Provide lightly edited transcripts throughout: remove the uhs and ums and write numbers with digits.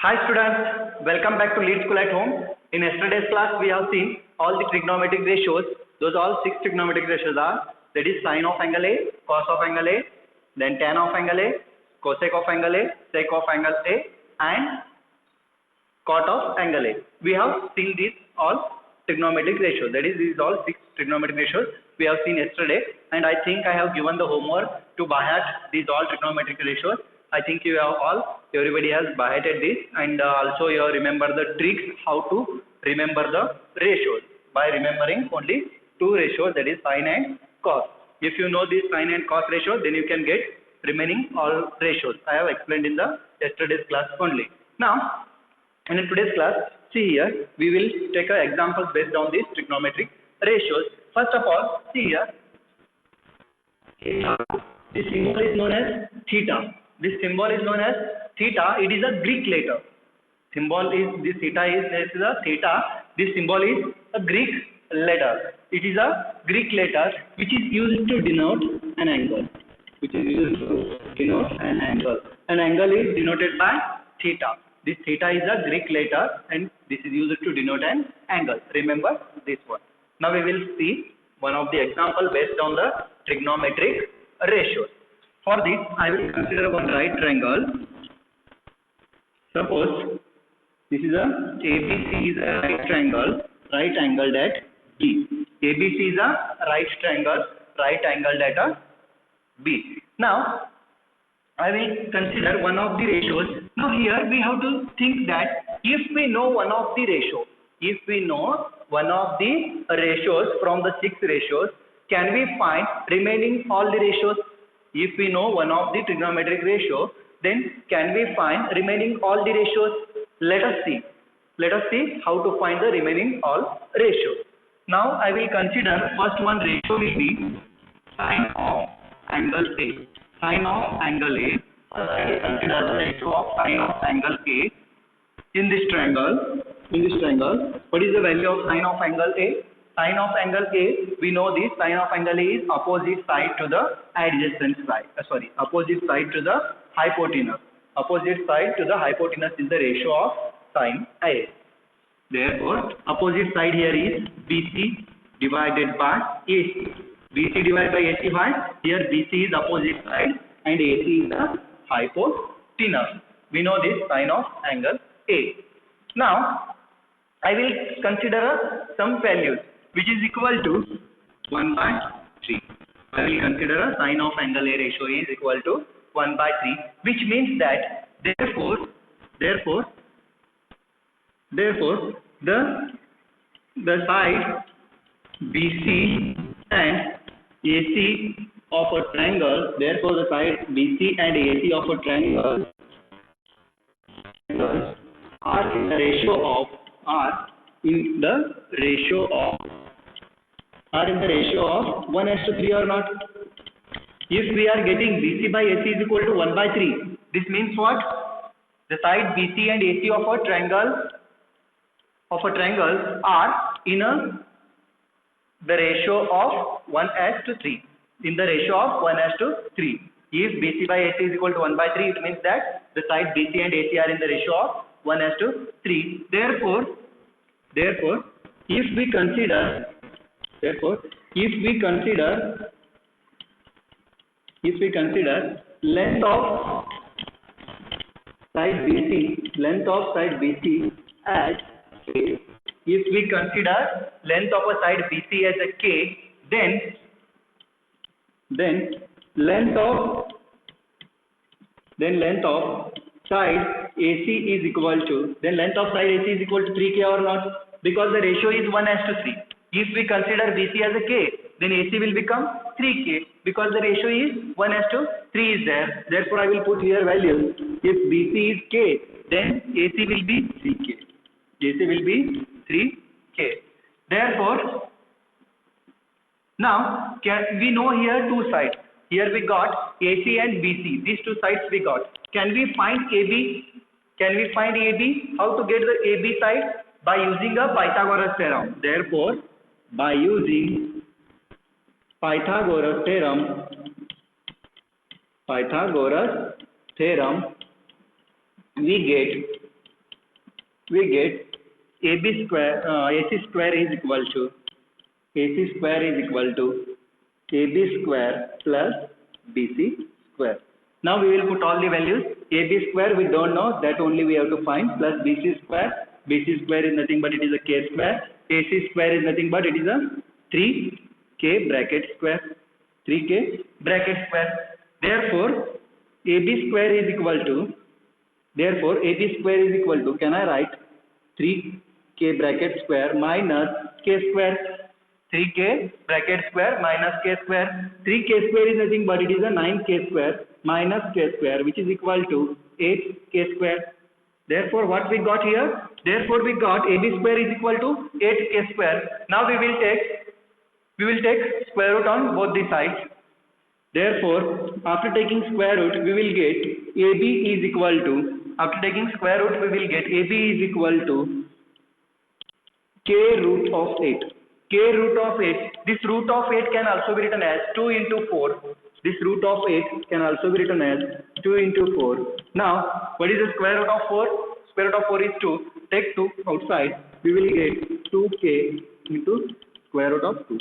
Hi students, welcome back to Lead School at Home. In yesterday's class we have seen all the trigonometric ratios. Those all six trigonometric ratios are, that is sine of angle A, cos of angle A, then tan of angle A, cosec of angle A, sec of angle A, and cot of angle A. We have seen these all trigonometric ratios. That is, these all six trigonometric ratios we have seen yesterday, and I think I have given the homework to by heart these all trigonometric ratios. I think you have all, everybody has by hearted this, and also you have remember the tricks how to remember the ratios by remembering only two ratios, that is sine and cos. If you know this sine and cos ratio, then you can get remaining all ratios. I have explained in the yesterday's class only. Now, and in today's class, see here, we will take examples based on these trigonometric ratios. First of all, see here, this symbol is known as theta. This symbol is known as theta. It is a Greek letter. Symbol is, this theta is, this is a theta. This symbol is a Greek letter. It is a Greek letter which is used to denote an angle. Which is used to denote an angle. An angle is denoted by theta. This theta is a Greek letter and this is used to denote an angle. Remember this one. Now we will see one of the example based on the trigonometric ratios. For this, I will consider one right triangle. Suppose this is a ABC is a right triangle, right angled at B. ABC is a right triangle, right angled at B. Now, I will consider one of the ratios. Now here we have to think that if we know one of the ratio, if we know one of the ratios from the six ratios, can we find remaining all the ratios? If we know one of the trigonometric ratio, then can we find remaining all the ratios? Let us see. Let us see how to find the remaining all ratios. Now I will consider first one ratio will be sine of angle A. Sine of angle A. I will consider the ratio of sine of angle A in this triangle. In this triangle, what is the value of sine of angle A? Sine of angle A, we know this sine of angle A is opposite side to the adjacent side. Opposite side to the hypotenuse. Opposite side to the hypotenuse is the ratio of sine A. Therefore, opposite side here is BC divided by AC. BC divided by AC by, here BC is opposite side and AC is the hypotenuse. We know this sine of angle A. Now, I will consider some values which is equal to 1 by 3. I will consider a sine of angle A ratio is equal to 1 by 3, which means that therefore the side BC and AC of a triangle, therefore the side BC and AC of a triangle are in the ratio of 1:3 or not? If we are getting BC by AC is equal to 1 by 3, this means what? The side BC and AC of a triangle are in the ratio of 1:3. In the ratio of 1:3. If BC by AC is equal to 1 by 3, it means that the side BC and AC are in the ratio of 1:3. Therefore, if we consider length of side BC as K, if we consider length of a side BC as a K, then length of side AC is equal to 3K or not? Because the ratio is 1:3. If we consider BC as a K, then AC will become 3K because the ratio is 1:3 is there. Therefore, I will put here value. If BC is K, then AC will be 3K. AC will be 3K. Therefore, now we know here two sides. Here we got AC and BC. These two sides we got. Can we find AB? How to get the AB side? By using a Pythagoras theorem. Therefore, by using Pythagoras theorem, we get we get AC square is equal to AB square plus BC square. Now we will put all the values. AB square we don't know, that only we have to find, plus BC square. BC square is nothing but it is a K square. AC square is nothing but it is a 3K bracket square. 3K bracket square. Therefore, AB square is equal to, can I write 3K bracket square minus K square? 3K bracket square minus K square. 3K square is nothing but it is a 9K square minus K square, which is equal to 8K square. Therefore, what we got here? Therefore, we got AB square is equal to 8K square. Now we will take square root on both the sides. Therefore, after taking square root, we will get AB is equal to, K root of 8. K root of 8. This root of 8 can also be written as 2 into 4. This root of 8 can also be written as 2 into 4. Now, what is the square root of 4? Square root of 4 is 2. Take 2 outside. We will get 2K into square root of 2.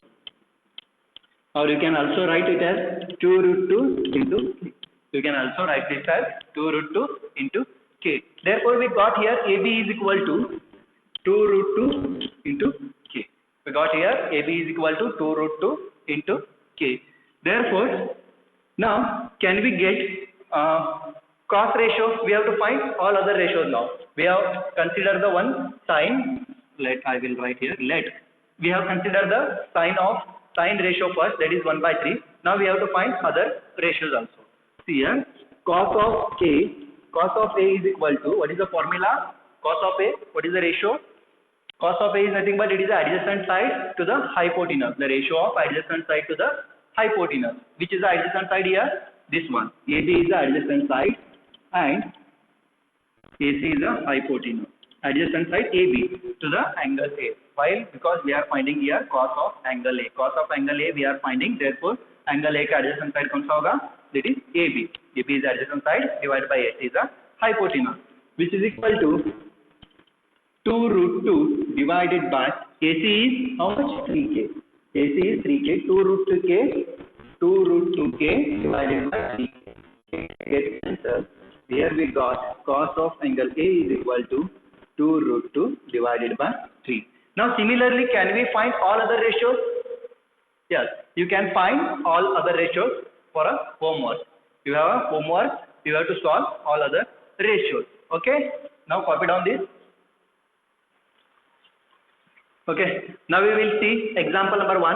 Or you can also write it as 2 root 2 into K. You can also write this as 2 root 2 into K. Therefore, we got here AB is equal to 2 root 2 into K. We got here AB is equal to 2 root 2 into K. Therefore, now can we get cos ratio? We have to find all other ratios now. We have considered the one sine. I will write here. We have considered the sine ratio first, that is 1/3. Now we have to find other ratios also. See here, cos of A is equal to, what is the formula? Cos of A, what is the ratio? Cos of A is nothing but it is the adjacent side to the hypotenuse. The ratio of adjacent side to the hypotenuse. Which is the adjacent side here? This one. AB is the adjacent side and AC is the hypotenuse. Adjacent side AB to the angle A. Why? Because we are finding here cos of angle A. Cos of angle A we are finding. Therefore, angle A का adjacent side कौन सा होगा? That is AB. AB is the adjacent side divided by AC is the hypotenuse, which is equal to 2 root 2 divided by AC is how much? 3K. AC is 3K. 2 root 2K divided by 3K. Get answer. Here we got cos of angle A is equal to 2 root 2 divided by 3. Now similarly, can we find all other ratios? Yes, you can find all other ratios for a homework. You have a homework, you have to solve all other ratios. Okay, now copy down this. Okay, now we will see example number 1.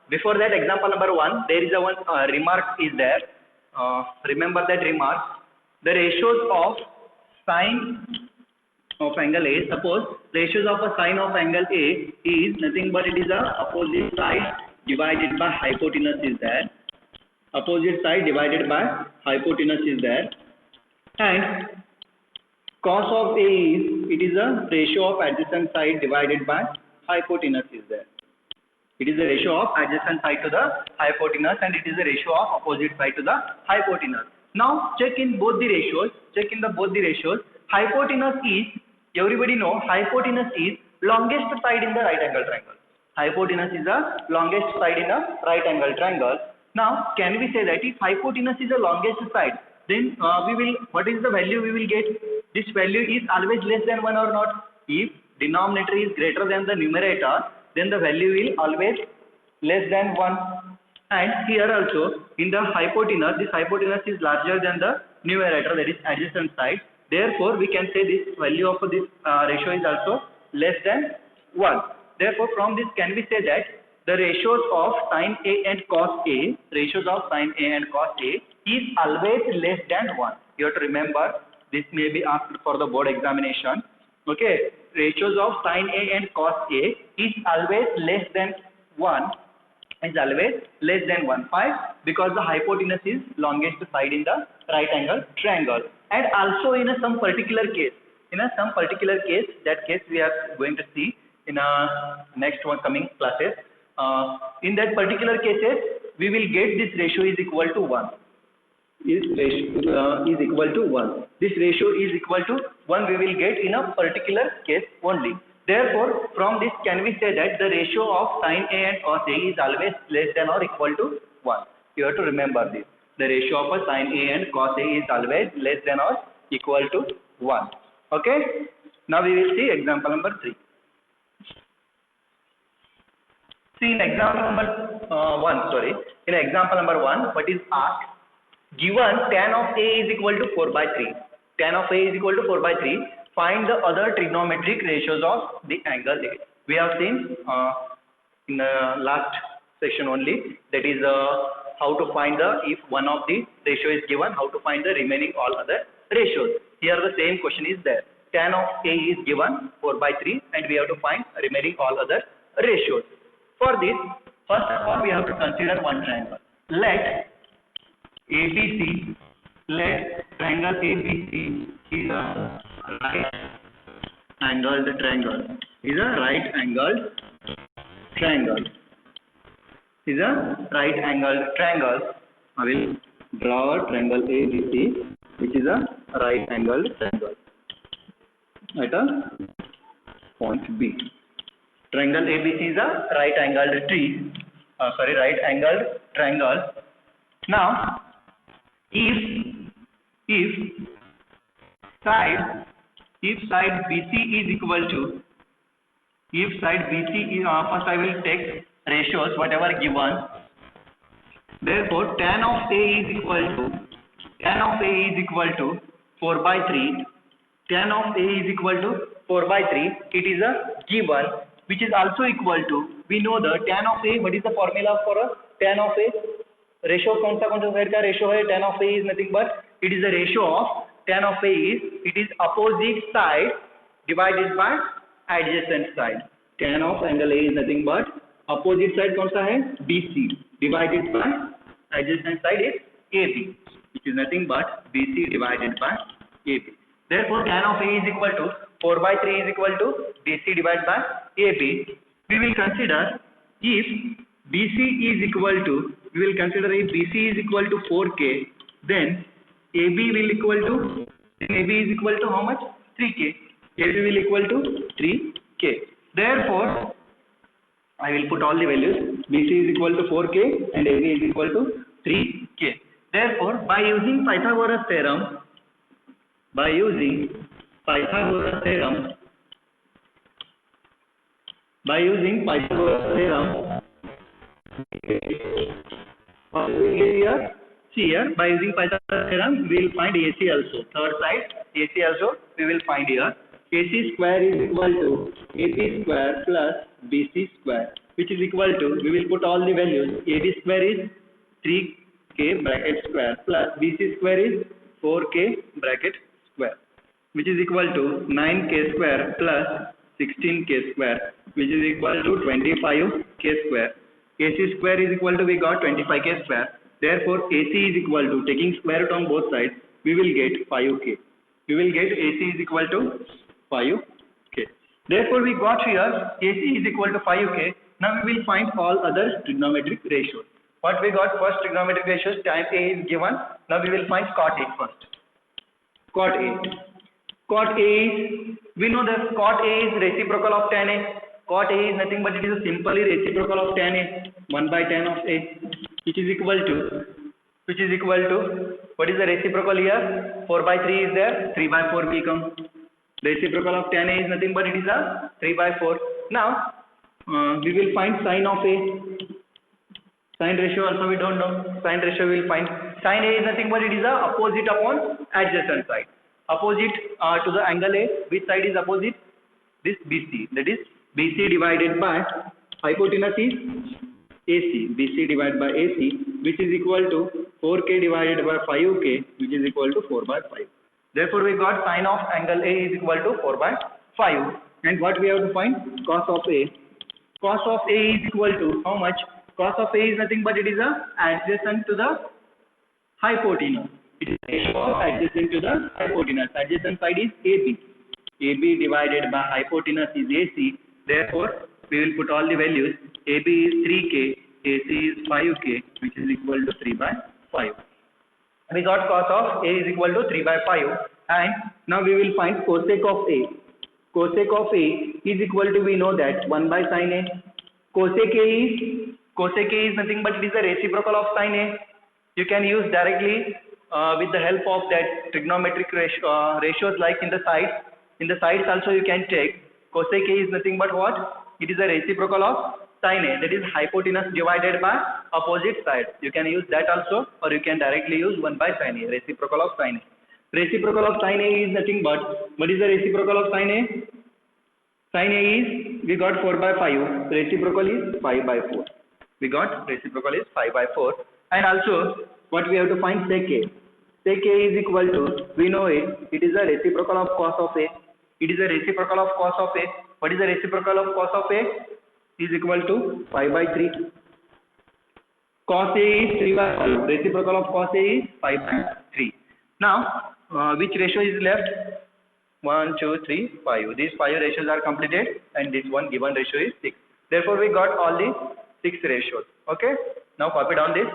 Before that example number 1, there is a one remark is there. Remember that remark. The ratios of sine of angle A, suppose ratios of a sine of angle A is nothing but it is a opposite side divided by hypotenuse is there. Opposite side divided by hypotenuse is there. And cos of A is, it is a ratio of adjacent side divided by hypotenuse is there. It is the ratio of adjacent side to the hypotenuse and it is the ratio of opposite side to the hypotenuse. Now check in both the ratios. Hypotenuse is, everybody know, hypotenuse is longest side in the right angle triangle. Hypotenuse is the longest side in a right angle triangle. Now can we say that if hypotenuse is the longest side, then what is the value we will get? This value is always less than 1 or not? If denominator is greater than the numerator, then the value will always less than 1. And here also in the hypotenuse, this hypotenuse is larger than the numerator, that is adjacent side. Therefore, we can say this value of this ratio is also less than 1. Therefore, from this can we say that the ratios of sin A and cos A, is always less than 1. You have to remember, this may be asked for the board examination. Okay, ratios of sin A and cos A is always less than 1. Why? Because the hypotenuse is longest side in the right angle triangle. And also in some particular case, that case we are going to see in next one coming classes. In that particular cases, we will get this ratio is equal to 1. is equal to 1. This ratio is equal to 1 we will get in a particular case only. Therefore, from this can we say that the ratio of sin A and cos A is always less than or equal to 1. You have to remember this. The ratio of a sin A and cos A is always less than or equal to 1. Okay. Now we will see example number 3. See in example number 1, in example number 1, what is asked? Given tan of A is equal to 4 by 3. Tan of A is equal to 4 by 3. Find the other trigonometric ratios of the angle A. We have seen in the last session only, that is how to find if one of the ratio is given, how to find the remaining all other ratios. Here the same question is there. Tan of A is given 4 by 3 and we have to find remaining all other ratios. For this, first of all we have to consider one triangle. Let ABC, let triangle ABC is a right angled triangle. Is a right angled triangle. Is a right angled triangle. I will draw a triangle ABC, which is a right angled triangle at a point B. Triangle ABC is a right angled triangle. Now, if side BC is equal to, if side BC is, first I will take ratios whatever given. Therefore, tan of A is equal to 4 by 3. Tan of A is equal to 4 by 3. It is a given, which is also equal to, we know the tan of A. What is the formula for a tan of A? Ratio कौन सा side का ratio है? tan of A is nothing but it is the ratio of tan of A is, it is opposite side divided by adjacent side. Tan of angle A is nothing but opposite side कौन सा है? BC divided by adjacent side is AB, which is nothing but BC divided by AB. Therefore, tan of A is equal to 4 by 3 is equal to BC divided by AB. We will consider if BC is equal to, we will consider if BC is equal to 4K, then AB will equal to, AB is equal to how much? 3K. AB will equal to 3K. Therefore, I will put all the values. BC is equal to 4K and AB is equal to 3K. Therefore, by using Pythagoras theorem, here, by using Pythagoras theorem, we will find AC also. Third side, AC also we will find here. AC square is equal to AB square plus BC square, which is equal to, we will put all the values. AB square is 3K bracket square plus BC square is 4K bracket square, which is equal to 9K square plus 16K square, which is equal to 25K square. AC square is equal to, we got 25K square. Therefore, AC is equal to, taking square root on both sides, we will get 5K. We will get AC is equal to 5K. Therefore, we got here AC is equal to 5K. Now we will find all other trigonometric ratios. What we got? First trigonometric ratios, tan A is given. Now we will find cot A first. Cot A. Cot A is, we know that cot A is reciprocal of tan A. Cot A is nothing but it is a simply reciprocal of tan A, 1 by tan of A, which is equal to, what is the reciprocal here? 4 by 3 is there, 3 by 4 become. Reciprocal of tan A is nothing but it is a 3 by 4. Now, we will find sine of A. Sine ratio also we don't know. Sine ratio we will find. Sine A is nothing but it is a opposite upon adjacent side. Opposite to the angle A, which side is opposite? This BC, that is BC divided by hypotenuse is AC, BC divided by AC, which is equal to 4K divided by 5K, which is equal to 4 by 5. Therefore, we got sine of angle A is equal to 4 by 5. And what we have to find? Cos of A. Cos of A is equal to how much? Cos of A is nothing but it is adjacent to the hypotenuse. It is adjacent to the hypotenuse. Adjacent side is AB. AB divided by hypotenuse is AC. Therefore, we will put all the values. AB is 3K, AC is 5K, which is equal to 3 by 5. We got cos of A is equal to 3 by 5, and now we will find cosec of A. Cosec of A is equal to, we know that, 1 by sin A. Cosec A is nothing but it is the reciprocal of sin A. You can use directly with the help of that trigonometric ratios like in the sides. In the sides also you can take cosec A is nothing but what? It is a reciprocal of sin A, that is hypotenuse divided by opposite side. You can use that also, or you can directly use 1 by sin A, reciprocal of sin A. Reciprocal of sin A is nothing but, what is the reciprocal of sin A? Sin A is, we got 4 by 5, reciprocal is 5 by 4. We got reciprocal is 5 by 4. And also, what we have to find sec A. Sec A is equal to, we know it is a reciprocal of cos of A. It is a reciprocal of cos of A. What is the reciprocal of cos of A? Is equal to 5 by 3. Cos A is 3 by 5. Reciprocal of cos A is 5 by 3. Now, which ratio is left? 1, 2, 3, 5. These 5 ratios are completed, and this one given ratio is 6. Therefore, we got all the 6 ratios. Okay. Now copy down this.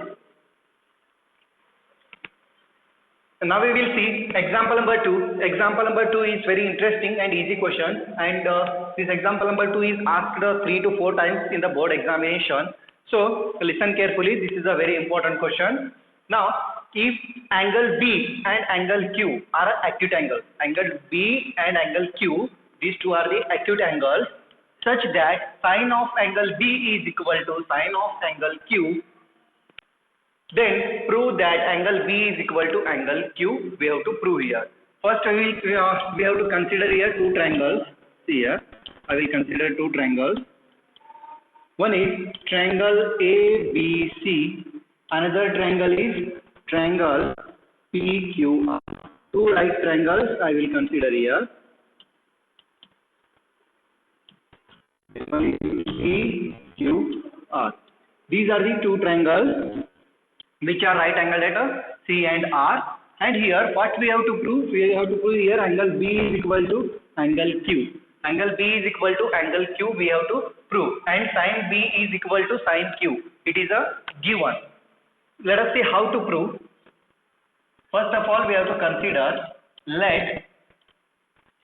Now we will see example number 2. Example number 2 is very interesting and easy question, and this example number 2 is asked 3 to 4 times in the board examination. So listen carefully, this is a very important question. Now if angle B and angle Q are acute angles, angle B and angle Q, these two are the acute angles, such that sine of angle B is equal to sine of angle Q, then prove that angle B is equal to angle Q. We have to prove here. First we have to consider here 2 triangles. See here, I will consider 2 triangles. One is triangle ABC, another triangle is triangle PQR. 2 right triangles I will consider here. This one is PQR. These are the 2 triangles which are right angled at C and R. And here what we have to prove? We have to prove here angle B is equal to angle Q. Angle B is equal to angle Q we have to prove, and sin B is equal to sin Q. It is a given. Let us see how to prove. First of all, we have to consider, let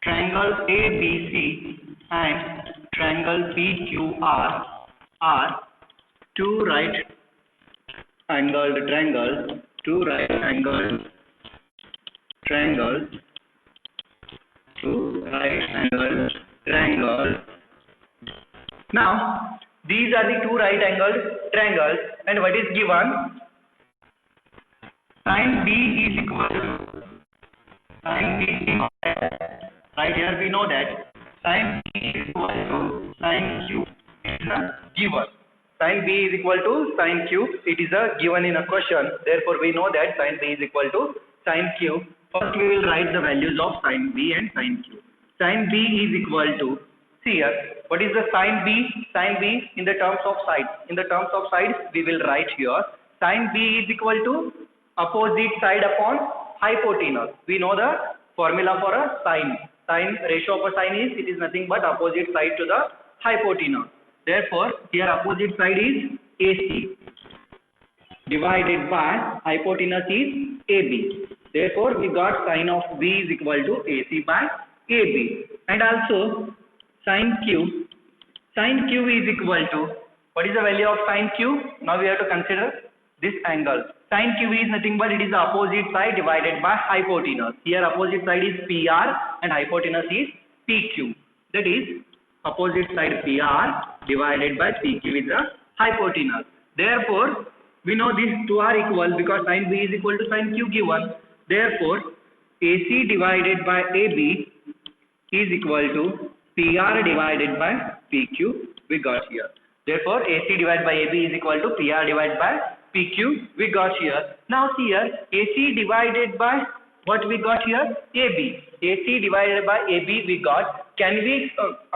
triangle ABC and triangle PQR are 2 right angled triangles, 2 right angled triangles, 2 right angled triangles. Now these are the 2 right angled triangles, and what is given? Sin B is equal to sin B. Right here we know that sin B is equal to sin Q. It is a given. Sin B is equal to sin Q. It is a given in a question. Therefore, we know that sin B is equal to sin Q. First, we will write the values of sin B and sin Q. Sin B is equal to, see here, what is the sin B? Sin B in the terms of sides. In the terms of sides, we will write here sin B is equal to opposite side upon hypotenuse. We know the formula for a sine. Sine ratio of a sine is, it is nothing but opposite side to the hypotenuse. Therefore, here opposite side is AC divided by hypotenuse is AB. Therefore, we got sine of B is equal to AC by AB. And also sin Q. Sin Q is equal to, what is the value of sin Q? Now we have to consider this angle. Sin Q is nothing but it is the opposite side divided by hypotenuse. Here opposite side is PR and hypotenuse is PQ. That is opposite side PR divided by PQ is the hypotenuse. Therefore, we know these 2 are equal because sin B is equal to sin Q given. Therefore, AC divided by AB is equal to PR divided by PQ we got here. Therefore, AC divided by AB is equal to PR divided by PQ we got here. Now see here, AC divided by what we got here? AB. AC divided by AB we got. Can we,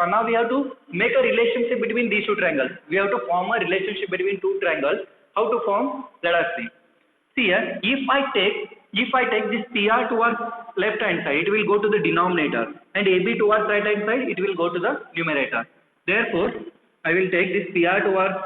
now we have to make a relationship between these 2 triangles. We have to form a relationship between 2 triangles. How to form? Let us see. See here, if I take this PR towards left hand side, it will go to the denominator, and AB towards right hand side, it will go to the numerator. Therefore, I will take this PR towards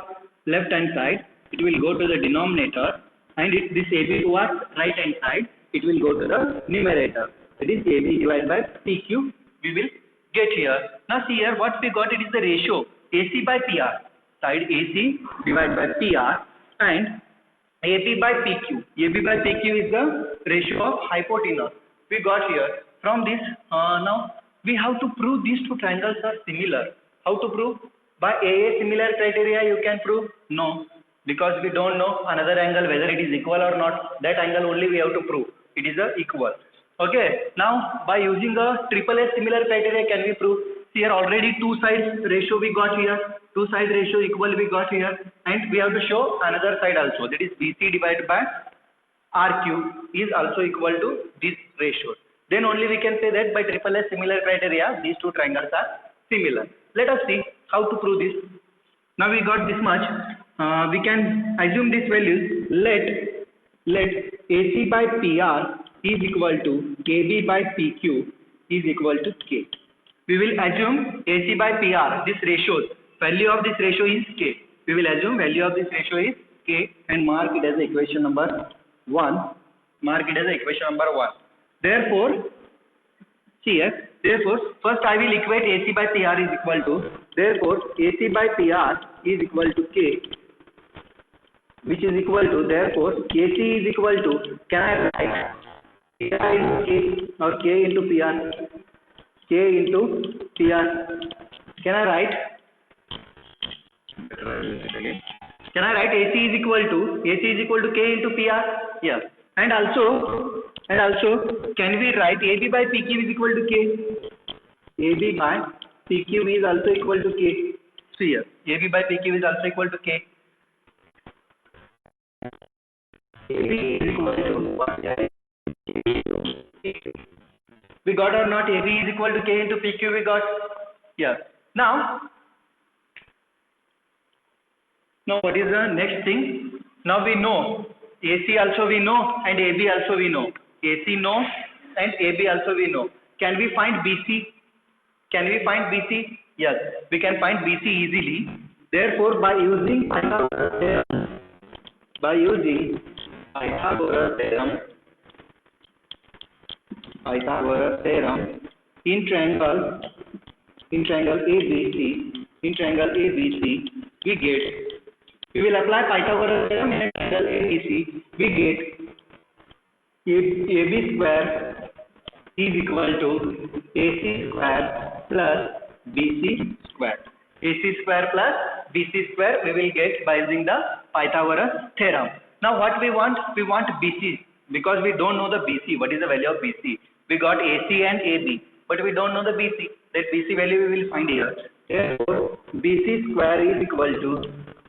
left hand side, it will go to the denominator, and this AB towards right hand side, it will go to the numerator. That is AB divided by PQ we will get here. Now see here what we got, it is the ratio AC by PR. Side AC divided by PR and AB by PQ. AB by PQ is the ratio of hypotenuse. We got here. From this, now we have to prove these two triangles are similar. How to prove? By AA similar criteria you can prove? No, because we don't know another angle whether it is equal or not. That angle only we have to prove. It is equal. Okay. Now by using a AAA similar criteria can we prove? Here already two sides ratio we got here. Two side ratio equal we got here, and we have to show another side also, that is BC divided by RQ is also equal to this ratio. Then only we can say that by AAA similar criteria these two triangles are similar. Let us see how to prove this. Now we got this much. We can assume these values. Let AC by PR is equal to KB by PQ is equal to K. We will assume AC by PR, this ratio, value of this ratio is K. We will assume value of this ratio is K and mark it as equation number 1. Mark it as equation number 1. Therefore, see here, therefore, first I will equate AC by PR is equal to, therefore, AC by PR is equal to K, which is equal to, therefore, KC is equal to, can I write PR into K or K into PR? K into PR. Can I write? Can I write AC is equal to K into PR? Yeah. And also, can we write AB by PQ is equal to K? AB by PQ is also equal to K. See here, AB by PQ is also equal to K. AB is equal to what? We got or not? AB is equal to K into PQ we got. Yeah. Now what is the next thing? Now we know AC also we know and AB also we know. AC know and AB also we know. Can we find BC? Can we find BC? Yes, we can find BC easily. Therefore, by using Pythagoras theorem in triangle ABC, we will apply Pythagoras theorem in triangle ABC. We get AB square is equal to AC square plus BC square. AC square plus BC square we will get by using the Pythagoras theorem. Now what we want? We want BC, because we don't know the BC. What is the value of BC? We got AC and AB, but we don't know the BC. That BC value we will find here. Therefore, BC square is equal to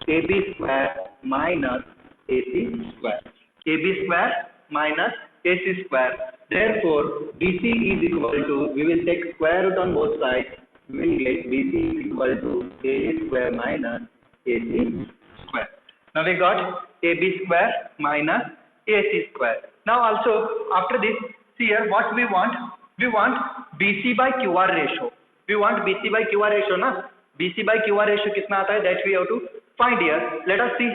AB square minus AC square. AB square minus AC square. Therefore, BC is equal to, we will take square root on both sides. We will get BC is equal to AB square minus AC square. Now we got AB square minus AC square. Now also after this, see here what we want. We want BC by QR ratio. We want BC by QR ratio, na? BC by QR ratio कितना आता है? That we have to find here. Let us see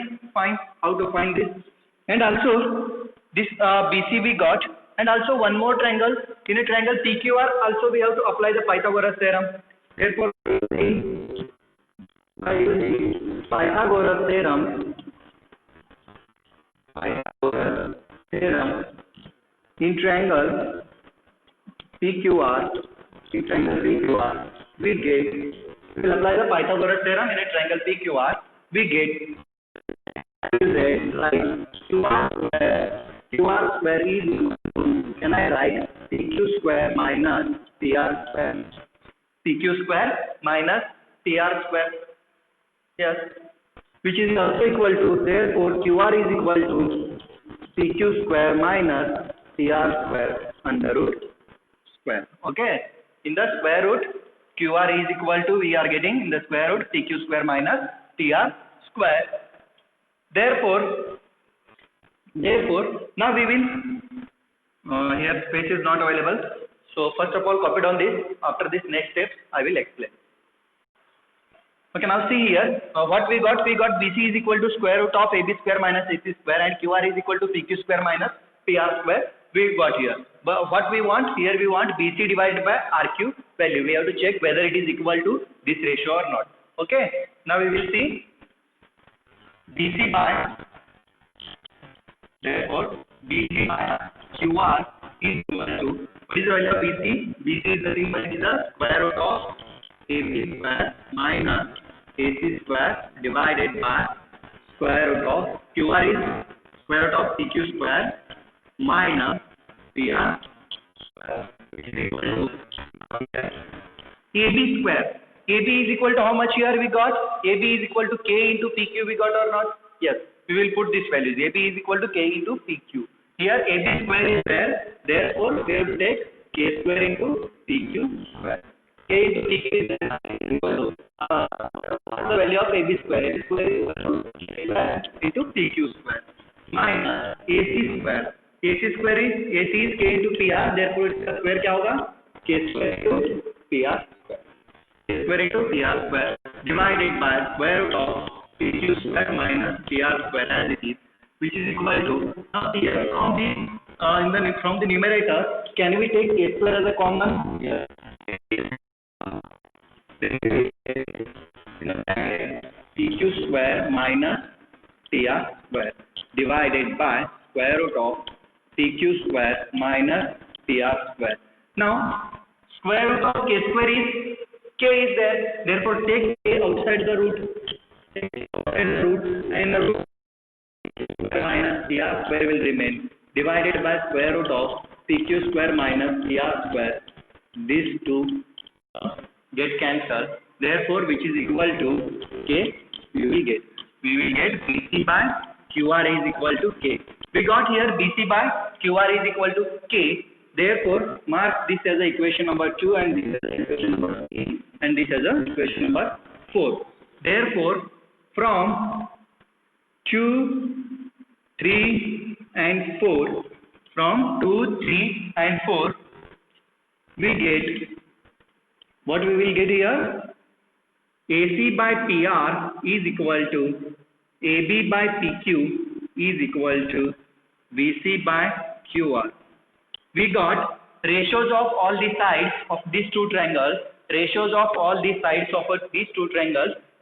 how to find this. And also this BC we got, and also one more triangle. In a triangle PQR also we have to apply the Pythagoras theorem. Therefore, by using Pythagoras theorem in triangle PQR, we will apply the Pythagoras theorem in a triangle PQR. We get like QR square is equal to, can I write PQ square minus PR square? PQ square minus PR square. Yes. Which is also equal to, therefore QR is equal to PQ square minus PR square under root square. Okay. In the square root, QR is equal to, we are getting in the square root PQ square minus PR square. Therefore, now we will, here space is not available. So first of all, copy down this. After this next step, I will explain. Okay, now see here, what we got BC is equal to square root of AB square minus AC square, and QR is equal to PQ square minus PR square we got here. But what we want here, we want BC divided by RQ value. We have to check whether it is equal to this ratio or not. Okay, now we will see BC by, therefore BC by QR is equal to, what is the value of BC? BC is nothing but is the square root of AB square minus AC square divided by square root of QR is square root of PQ square minus PR square, which is equal to AB square. AB is equal to how much here we got? AB is equal to K into PQ we got or not? Yes, we will put this values. AB is equal to K into PQ. Here AB square is there, therefore we have to take K square into PQ square. K into PQ is equal to the value of AB square. AB square is equal to K square into PQ square minus AC square. AC square is K into PR, therefore इसका square क्या होगा? K square into PR square. K square into PR square divided by square root of PQ square minus PR square as it is, which is equal to, now here from the numerator, can we take K square as a common? Yes. PQ square minus PR square divided by square root of PQ square minus PR square. Now square root of K square is K is there, therefore take K outside the root, and the root minus PR square will remain, divided by square root of PQ square minus PR square. These two get cancelled, therefore which is equal to K, we will get BC by QR is equal to K. We got here BC by QR is equal to K, therefore mark this as a equation number 2 and this as a equation number 3 and this as a equation number 4. Therefore from 2, 3 and 4, from 2, 3 and 4 we get, what we will get here, AC by PR is equal to AB by PQ is equal to BC by QR. We got ratios of all the sides of these two triangles,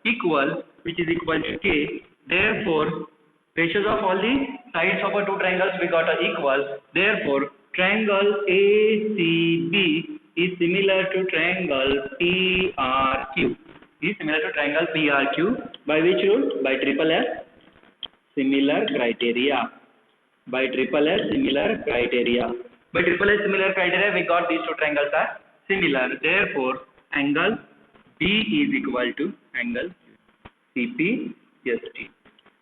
equal, which is equal to K. Therefore, ratios of all the sides of two triangles we got are equal. Therefore, triangle ACB is similar to triangle PRQ. By which rule? By triple S similar criteria. By triple S similar criteria, we got these two triangles are similar. Therefore, angle B is equal to angle CPST,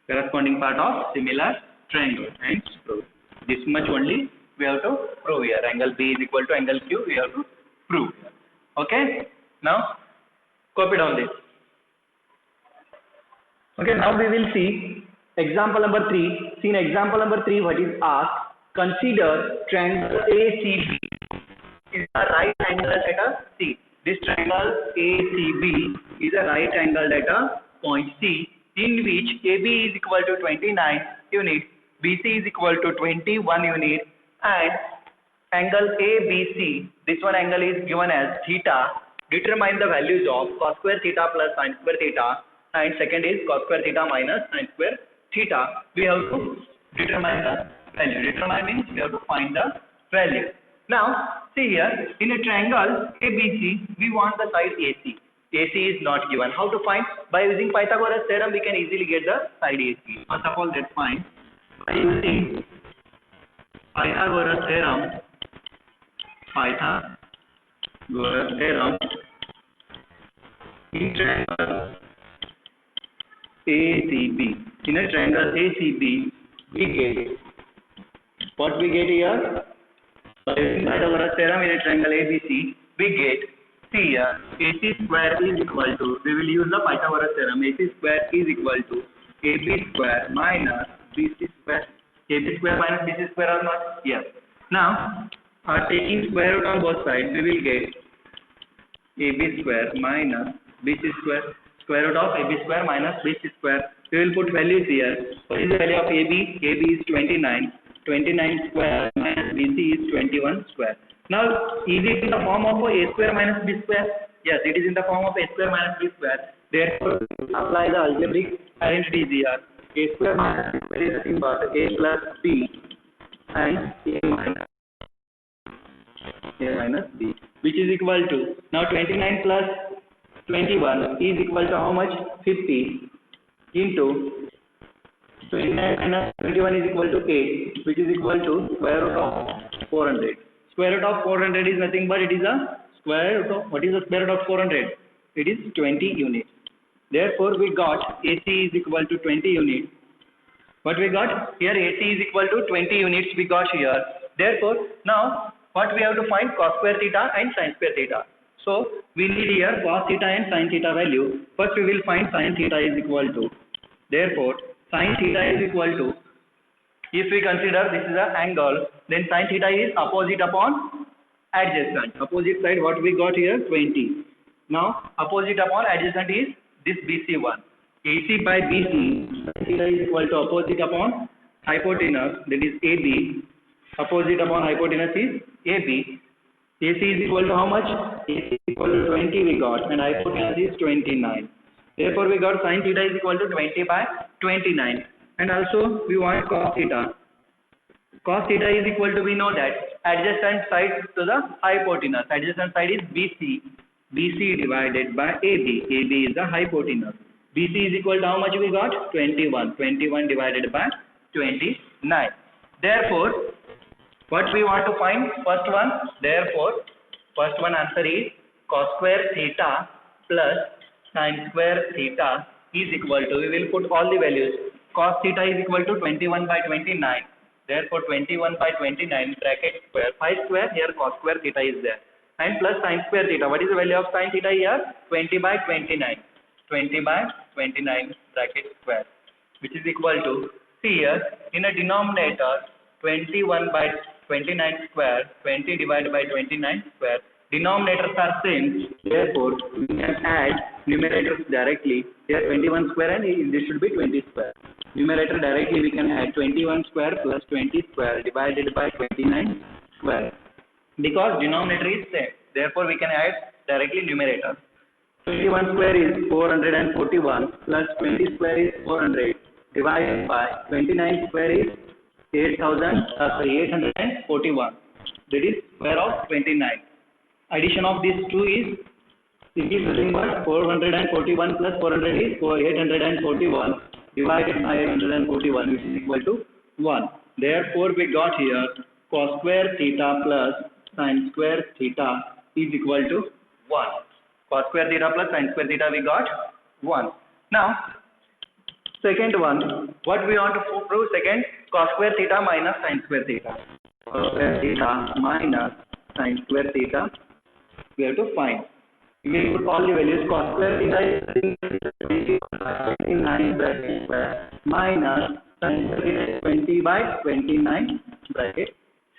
corresponding part of similar triangle, and prove. This much only we have to prove here. Angle B is equal to angle Q, we have to prove. Okay, now copy down this. Okay, now we will see example number 3. See in example number 3 what is asked. Consider triangle ACB is a right angle at a C. This triangle ACB is a right angle at a point C, in which AB is equal to 29 units, BC is equal to 21 units, and angle ABC, this one angle is given as theta. Determine the values of cos square theta plus sin square theta, and second is cos square theta minus sin square theta. We have to determine the value. Determine means we have to find the value. Now see here, in a triangle ABC we want the side AC. AC is not given. How to find? By using Pythagoras theorem we can easily get the side AC. First of all, let's find by using Pythagoras theorem. In triangle ACB. In a triangle ACB we get, what we get here? By using Pythagoras theorem in a triangle ABC we get, see here, AC square is equal to, we will use the Pythagoras theorem, AC square is equal to AB square minus BC square. AB square minus BC square or not? Yes. Now taking square root on both sides we will get AB square minus BC square. Square root of AB square minus BC square. We will put values here. What is the value of AB? AB is 29. 29 square minus BC is 21 square. Now, is it in the form of A square minus B square? Yes, it is in the form of A square minus B square. Therefore, apply the algebraic identity here. A square minus B square is nothing but A plus B and A minus B, which is equal to, now 29 plus 21 is equal to how much? 50 into 29 minus 21 is equal to 8, which is equal to square root of 400. Square root of 400 is nothing but it is a square root of, what is the square root of 400? It is 20 units. Therefore, we got AC is equal to 20 units. What we got? Here AC is equal to 20 units we got here. Therefore, now what we have to find? Cos square theta and sin square theta. So, we need here cos theta and sin theta value. First we will find sin theta is equal to. Therefore, sin theta is equal to, if we consider this is an angle, then sin theta is opposite upon adjacent. Opposite side what we got here? 20. Now, opposite upon adjacent is this BC1. AC by BC, sin theta is equal to opposite upon hypotenuse, that is AB. Opposite upon hypotenuse is AB. AC is equal to how much? AC is equal to 20 we got, and hypotenuse is 29. Therefore, we got sin theta is equal to 20 by 29. And also, we want cos theta. Cos theta is equal to, we know that, adjacent side to the hypotenuse. Adjacent side is BC. BC divided by AB. AB is the hypotenuse. BC is equal to how much we got? 21. 21 divided by 29. Therefore, what we want to find? First one. Therefore, first one answer is cos square theta plus sin square theta is equal to, we will put all the values. Cos theta is equal to 21 by 29. Therefore, 21 by 29 bracket square 5 square, here cos square theta is there. And plus sin square theta. What is the value of sin theta here? 20 by 29. 20 by 29 bracket square, which is equal to, see here, in a denominator, 21 by 29 square, 20 divided by 29 square. Denominators are same, therefore we can add numerators directly. Here 21 square and this should be 20 square. Numerator directly we can add 21 square plus 20 square divided by 29 square. Because denominator is same, therefore we can add directly numerator. 21 square is 441 plus 20 square is 400 divided by 29 square is 841. That is square of 29. Addition of these two is, it is nothing but 441 plus 400 is 841 divided by 841, which is equal to 1. Therefore, we got here cos square theta plus sin square theta is equal to 1. Cos square theta plus sin square theta we got 1. Now, second one, what we want to prove? Second, cos square theta minus sin square theta. Cos square theta minus sin square theta we have to find. We will put all the values. Cos square theta is 29 bracket square minus sin square theta is 20 by 29 bracket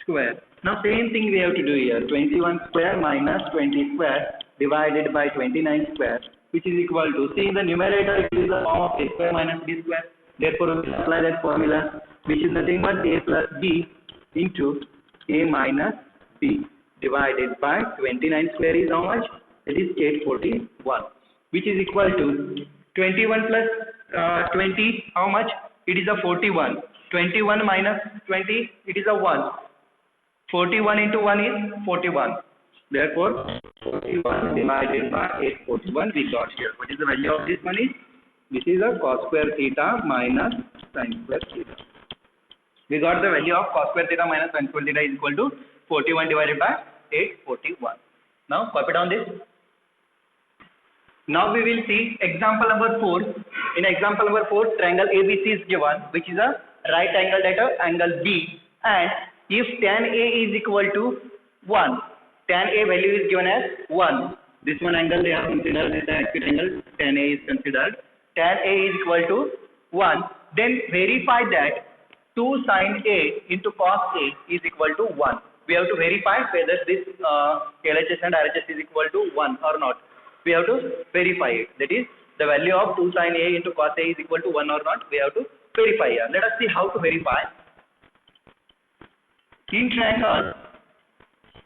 square. Now same thing we have to do here. 21 square minus 20 square divided by 29 square, which is equal to, see in the numerator it is the form of A square minus B square. Therefore, we will apply that formula, which is nothing but A plus B into A minus B divided by 29 square is how much? It is 841, which is equal to 21 plus 20, how much? It is a 41. 21 minus 20, it is a 1. 41 into 1 is 41. Therefore, 41 divided by 841 we got here. What is the value of this one is? This is a cos square theta minus sin square theta. We got the value of cos square theta minus sin square theta is equal to 41 divided by 841. Now, copy down this. Now we will see example number 4. In example number 4, triangle ABC is given, which is a right angled at a angle B, and if tan A is equal to 1, tan A value is given as 1. This one angle they have considered, this acute angle tan A is considered. Tan A is equal to 1. Then verify that 2 sin A into cos A is equal to 1. We have to verify whether this LHS and RHS is equal to 1 or not. We have to verify it. That is, the value of 2 sin A into cos A is equal to 1 or not. We have to verify here. Let us see how to verify. In triangle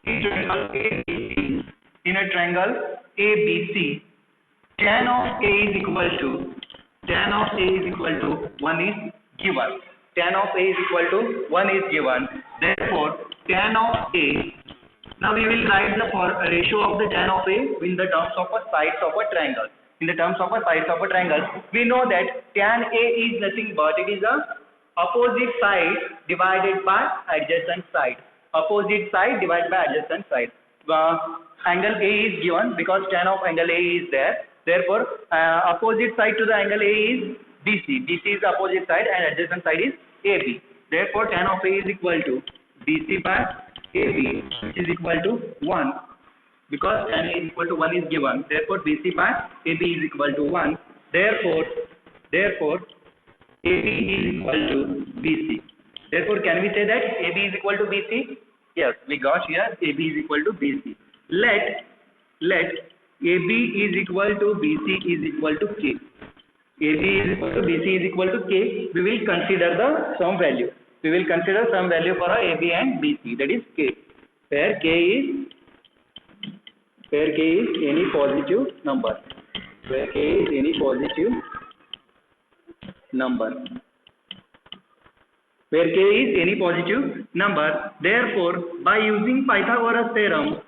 ABC, in a triangle ABC, tan of A is equal to 1 is given. Tan of A is equal to 1 is given. Therefore, tan of A. Now we will write the ratio of the tan of A in the terms of a sides of a triangle. In the terms of a sides of a triangle, we know that tan A is nothing but it is a opposite side divided by adjacent side. Opposite side divided by adjacent side. Angle A is given because tan of angle A is there. Therefore, opposite side to the angle A is BC. BC is the opposite side and adjacent side is AB. Therefore, tan of A is equal to BC by AB, which is equal to 1. Because tan A is equal to 1 is given. Therefore, BC by AB is equal to 1. Therefore, AB is equal to BC. Therefore, can we say that AB is equal to BC? Yes, we got here AB is equal to BC. Let AB is equal to BC is equal to K. AB is equal to BC is equal to K. We will consider the some value. We will consider some value for our AB and BC, that is K. Where K is any positive number. Where K is any positive number. Where K is any positive number. Therefore, by using Pythagoras theorem,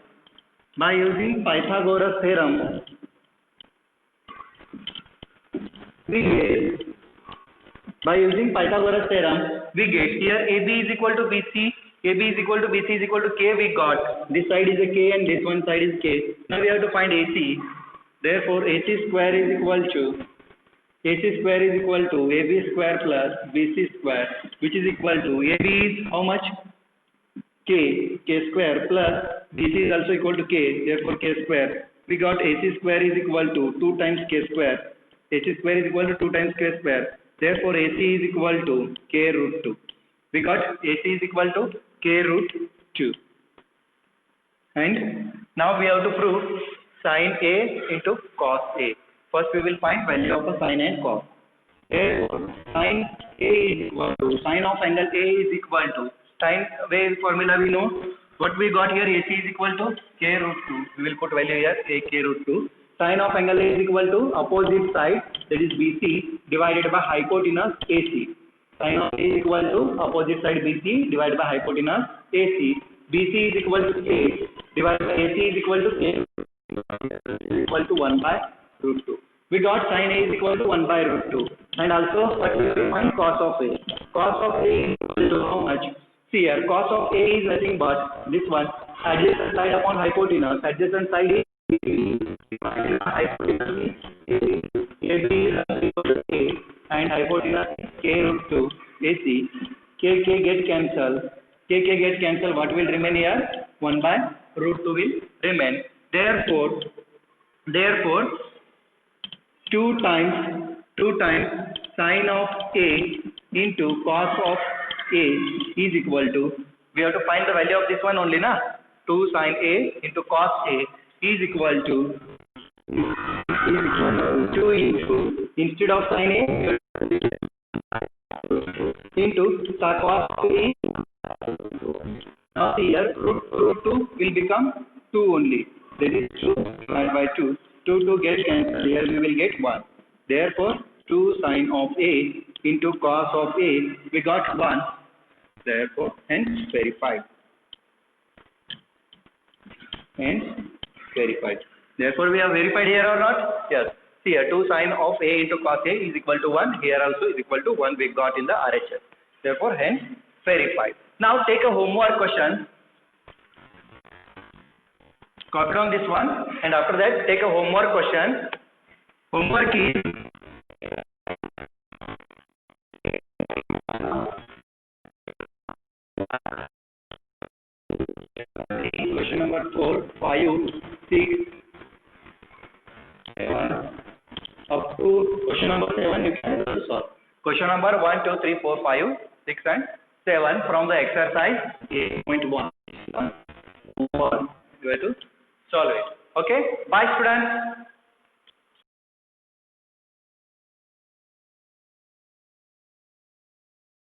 we get here AB is equal to BC. AB is equal to BC is equal to K. We got this side is a K and this one side is K. Now we have to find AC. Therefore, AC square is equal to AB square plus BC square, which is equal to AB is how much? K square plus BC is also equal to K. Therefore, K square. We got AC square is equal to 2 times K square. AC square is equal to 2 times K square. Therefore, AC is equal to K root 2. We got AC is equal to K root 2. And now we have to prove sin A into cos A. First, we will find value of a sin and cos. Sin A is equal to sin of angle A is equal to sin wave formula we know. What we got here AC is equal to K root 2. We will put value here K root 2. Sin of angle A is equal to opposite side, that is BC, divided by hypotenuse AC. Sin of A is equal to opposite side BC divided by hypotenuse AC. BC is equal to A divided by AC is equal to K is equal to 1 by root 2. We got sin A is equal to 1 by root 2. And also what we will find cos of A. Cos of A is equal to how much? See here, cos of A is nothing but this one, adjacent side upon hypotenuse. Adjacent side is hypotenuse is AB is equal to A and hypotenuse is K root 2 AC. K get cancelled. K get cancelled. What will remain here? 1 by root 2 will remain. Therefore 2 times sin of A into cos of A is equal to, we have to find the value of this one only, na? 2 sin A into cos A is equal to 2 into, instead of sin A into cos A. Now here root 2 will become 2 only, that is 2 divided by 2. 2 get cancelled, here we will get 1. Therefore 2 sin of A into cos of A, we got 1. Therefore, hence verified. Therefore, we have verified here or not? Yes. See here, 2 sin of A into cos A is equal to 1. Here also is equal to 1 we got in the RHS. Therefore, hence verified. Now take a homework question. Copy down this one and after that take a homework question. Homework is question number 4, 5, 6, 7 up to question number 7 you can solve. Question number 1, 2, 3, 4, 5, 6 and 7 from the exercise 8.1. You have to solve it. Okay. Bye students.